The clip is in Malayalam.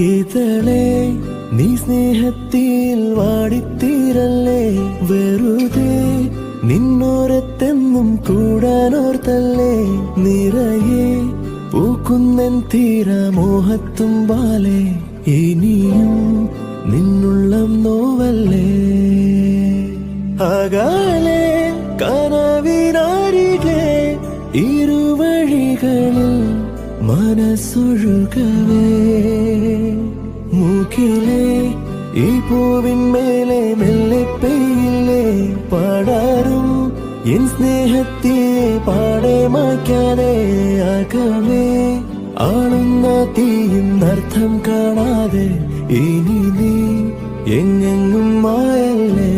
ഇതളേ നീ സ്നേഹത്തിൽ വാടിത്തീരല്ലേ, വെറുതെ നിന്നോരത്തെന്നും കൂടാനോർത്തല്ലേ, നിറയെ പൂക്കുന്നൻ തീരാമോഹത്തുമ്പാലെ ഇനിയും നിന്നുള്ളം നോവല്ലേ. അകലെ കനവിനരികെ ഇരുവഴികളിൽ മനസ്സൊഴുകവേ, മൂക്കിലെ ഈ പൂവിന്മേലെ മെല്ലെ പെയ്യില്ലേ, പാടാറും എൻ സ്നേഹത്തെ പാടെ മായ്ക്കാതെ അകമേ ആളുന്ന തീയും അർത്ഥം കാണാതെ ഇനി നീ എങ്ങെങ്ങും മായല്ലേ.